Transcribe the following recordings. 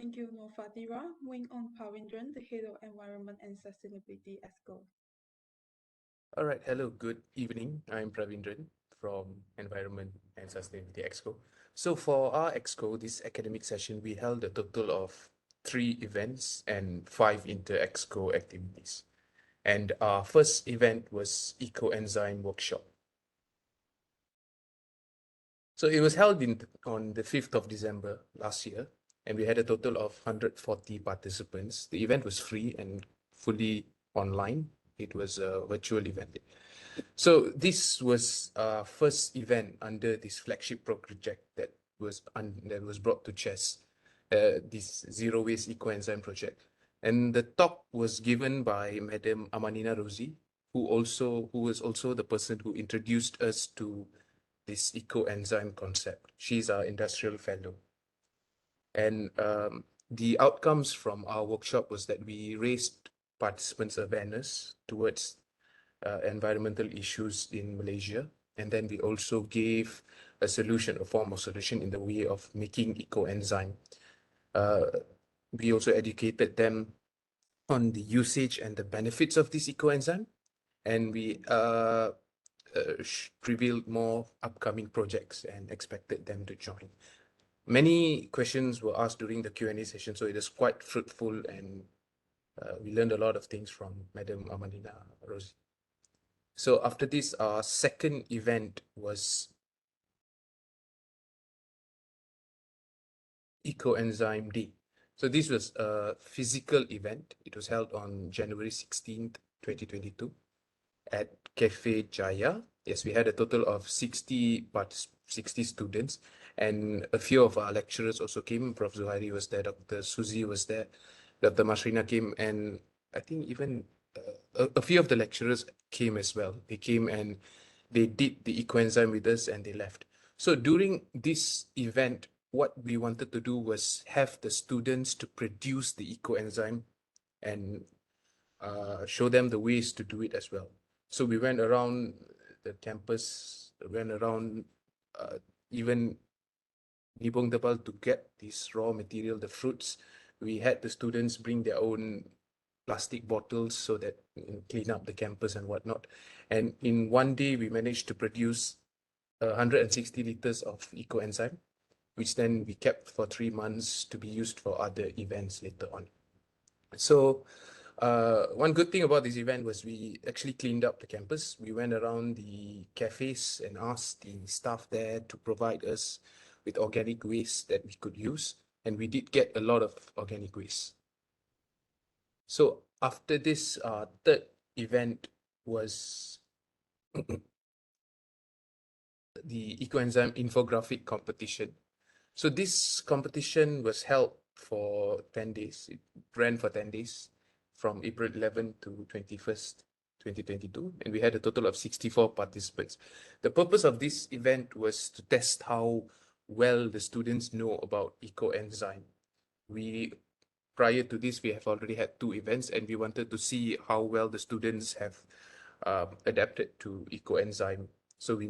Thank you, Nofatira. Moving on, Pavindran, the Head of Environment and Sustainability Exco. All right, hello, good evening. I'm Pravindran from Environment and Sustainability Exco. So for our Exco, this academic session, we held a total of 3 events and 5 inter-Exco activities. And our first event was Eco-Enzyme Workshop. So it was held on the 5th of December last year, and we had a total of 140 participants. The event was free and fully online. It was a virtual event. So this was our first event under this flagship project that was brought to chess, this zero waste ecoenzyme project. And the talk was given by Madam Amanina Rosie, who was also the person who introduced us to this ecoenzyme concept. She's our industrial fellow. And the outcomes from our workshop was that we raised participants' awareness towards environmental issues in Malaysia. And then we also gave a solution, a form of solution in the way of making ecoenzyme. We also educated them on the usage and the benefits of this ecoenzyme. And we revealed more upcoming projects and expected them to join. Many questions were asked during the Q&A session, so it is quite fruitful, and we learned a lot of things from Madam Amanina Rosie. So after this, our second event was Ecoenzyme Day. So this was a physical event. It was held on January 16th, 2022 at Cafe Jaya. Yes, we had a total of 60 students, and a few of our lecturers also came. Prof. Zuhairi was there, Dr. Suzy was there, Dr. Masrina came, and I think even a few of the lecturers came as well. They came and they did the ecoenzyme with us and they left. So during this event, what we wanted to do was have the students to produce the ecoenzyme and show them the ways to do it as well. So we went around the campus, went around even Nibong Tebal to get this raw material, the fruits. We had the students bring their own plastic bottles so that clean up the campus and whatnot. And in one day, we managed to produce 160 liters of ecoenzyme, which then we kept for 3 months to be used for other events later on. So one good thing about this event was we actually cleaned up the campus. We went around the cafes and asked the staff there to provide us with organic waste that we could use. And we did get a lot of organic waste. So after this, third event was the ecoenzyme infographic competition. So this competition was held for 10 days. It ran for 10 days from April 11 to 21st, 2022. And we had a total of 64 participants. The purpose of this event was to test how well the students know about ecoenzyme. Prior to this, we have already had 2 events, and we wanted to see how well the students have adapted to ecoenzyme. So we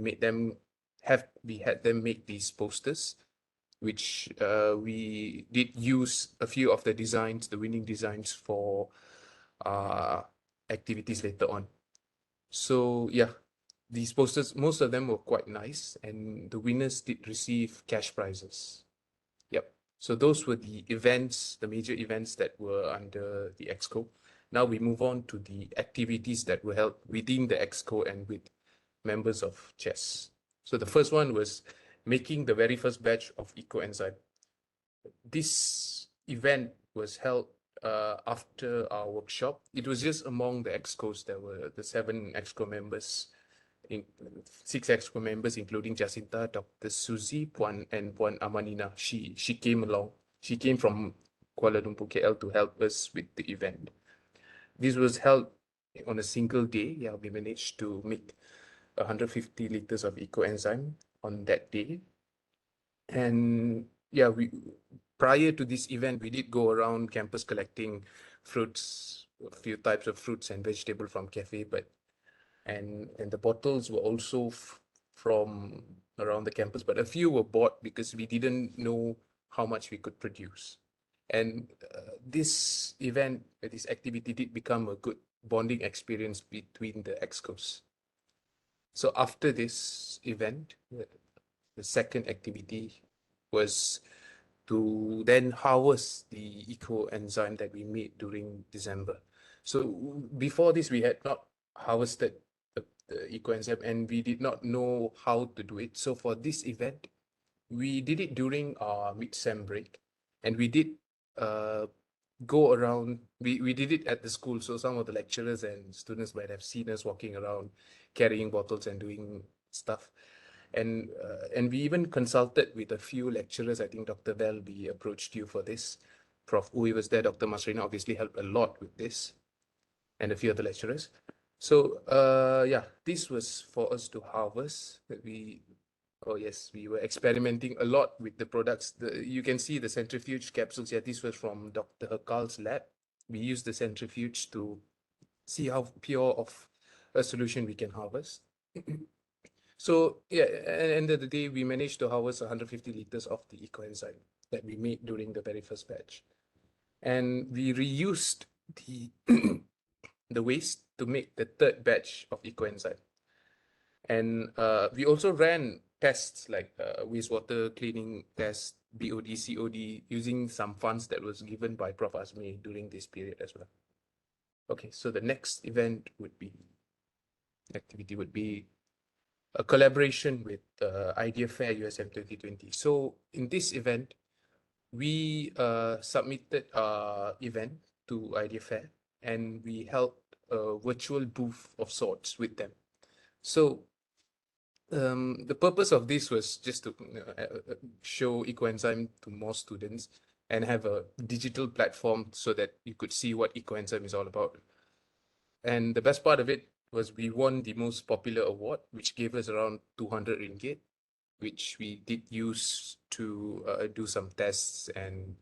had them make these posters, which we did use a few of the designs, the winning designs for activities later on. So yeah, these posters, most of them were quite nice, and the winners did receive cash prizes. Yep. So those were the events, the major events that were under the Exco. Now we move on to the activities that were held within the Exco and with members of CHESS. So the first one was making the very first batch of ecoenzyme. This event was held after our workshop. It was just among the Excos. There were the 7 Exco members, 6 Exco members, including Jacinta, Dr. Suzy, Puan Amanina. She came along. She came from Kuala Lumpur, KL, to help us with the event. This was held on a single day. Yeah, we managed to make 150 liters of ecoenzyme on that day. And yeah, prior to this event, we did go around campus collecting fruits, a few types of fruits and vegetable from cafe, and the bottles were also from around the campus, but a few were bought because we didn't know how much we could produce. And this event, this activity did become a good bonding experience between the Excos. So after this event, the second activity was to then harvest the eco enzyme that we made during December. So before this, we had not harvested the eco enzyme and we did not know how to do it. So for this event, we did it during our mid-sem break, and we did uh, go around. We did it at the school, so some of the lecturers and students might have seen us walking around, carrying bottles and doing stuff. And we even consulted with a few lecturers. I think Dr. Vel, we approached you for this. Prof. Uwe was there. Dr. Masrina obviously helped a lot with this, and a few other lecturers. So yeah, this was for us to harvest. Oh yes, we were experimenting a lot with the products. You can see the centrifuge capsules here. This was from Dr. Herkal's lab. We used the centrifuge to see how pure of a solution we can harvest. So yeah, at the end of the day, we managed to harvest 150 liters of the ecoenzyme that we made during the very first batch. And we reused the the waste to make the third batch of ecoenzyme. And we also ran tests like wastewater cleaning test, BOD, COD, using some funds that was given by Prof. Azmi during this period as well. Okay, so the next event would be, activity would be a collaboration with Idea Fair USM 2020. So in this event, we submitted our event to Idea Fair and we held a virtual booth of sorts with them. So the purpose of this was just to show ecoenzyme to more students and have a digital platform so that you could see what ecoenzyme is all about. And the best part of it was we won the most popular award, which gave us around 200 ringgit, which we did use to do some tests and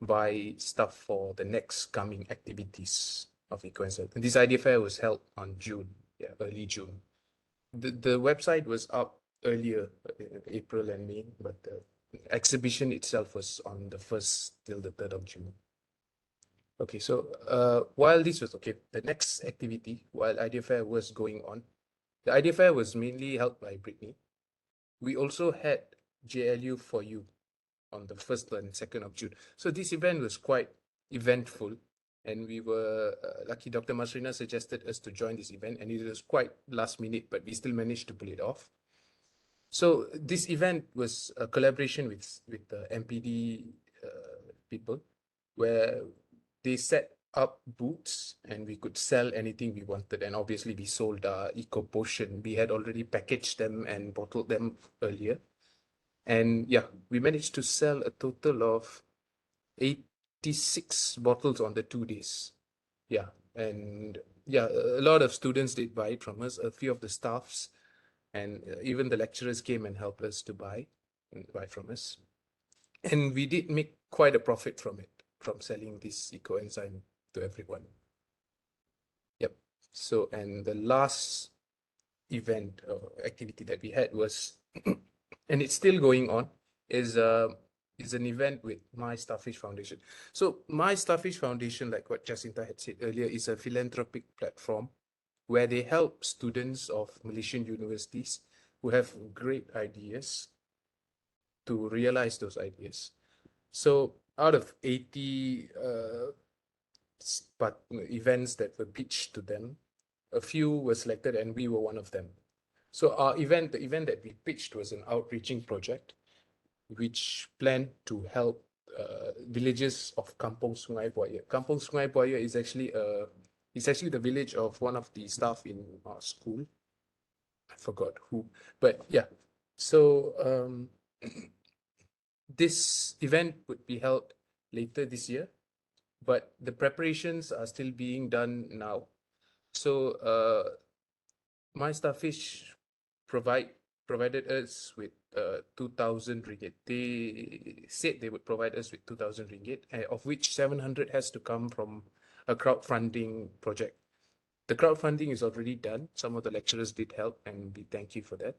buy stuff for the next coming activities of ecoenzyme. And this idea fair was held on June, yeah, early June. The website was up earlier, April and May, but the exhibition itself was on the 1st till the 3rd of June. Okay, so while this was okay, the next activity while Idea Fair was going on, the Idea Fair was mainly held by Brittany. We also had JLU for You on the 1st and 2nd of June. So this event was quite eventful, and we were lucky. Dr. Masrina suggested us to join this event, and it was quite last minute, but we still managed to pull it off. So this event was a collaboration with the MPD people, where they set up booths and we could sell anything we wanted. And obviously we sold our Eco Potion. We had already packaged them and bottled them earlier. And yeah, we managed to sell a total of 86 bottles on the 2 days. Yeah, and yeah, a lot of students did buy it from us. A few of the staffs and even the lecturers came and helped us to buy from us. And we did make quite a profit from it, from selling this ecoenzyme to everyone. Yep. So, and the last event or activity that we had was, and it's still going on, is an event with My Starfish Foundation. So My Starfish Foundation, like what Jacinta had said earlier, is a philanthropic platform where they help students of Malaysian universities who have great ideas to realize those ideas. So out of 80 events that were pitched to them, a few were selected and we were one of them. So our event, the event that we pitched was an outreaching project which planned to help villages of Kampong Sungai Buaya. Kampong Sungai Buaya is actually the village of one of the staff in our school. I forgot who, but yeah. So this event would be held later this year, but the preparations are still being done now. So My Starfish provided us with 2,000 ringgit. They said they would provide us with 2,000 ringgit, of which 700 has to come from a crowdfunding project. The crowdfunding is already done. Some of the lecturers did help, and we thank you for that.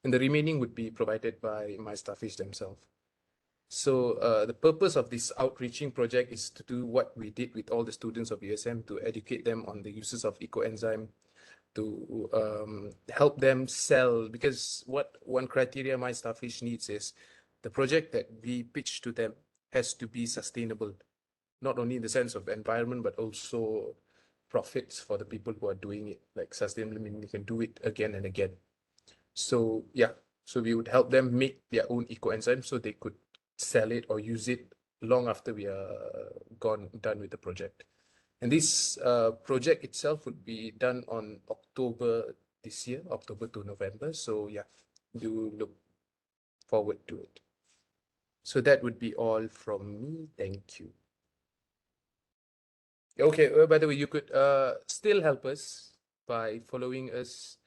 And the remaining would be provided by My Starfish themselves. So the purpose of this outreaching project is to do what we did with all the students of USM, to educate them on the uses of ecoenzyme, to help them sell, because what one criteria My Starfish needs is the project that we pitch to them has to be sustainable, not only in the sense of environment, but also profits for the people who are doing it. Like sustainable meaning they can do it again and again. So yeah, so we would help them make their own ecoenzyme so they could sell it or use it long after we are done with the project. And this project itself would be done on October this year, October to November. So yeah, do look forward to it. So that would be all from me. Thank you. Okay, by the way, you could still help us by following us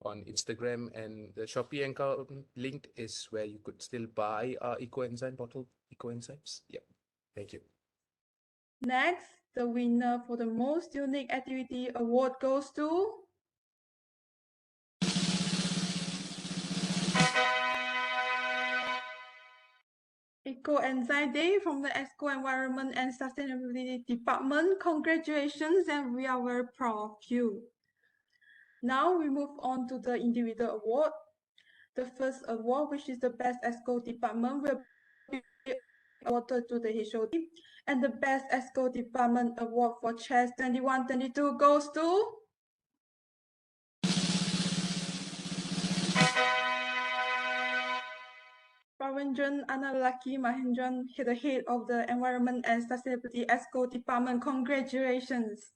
on Instagram, and the Shopee account linked is where you could still buy our ecoenzyme bottle, ecoenzymes. Yeah, thank you. Next, the winner for the most unique activity award goes to Ecoenzyme Day from the Exco Environment and Sustainability Department. Congratulations, and we are very proud of you. Now we move on to the individual award. The first award, which is the Best ESCO Department, will be awarded to the HOD, and the Best ESCO Department Award for Chess 21-22 goes to Ravindran Analaki Mahendran, the head of the Environment and Sustainability ESCO Department. Congratulations.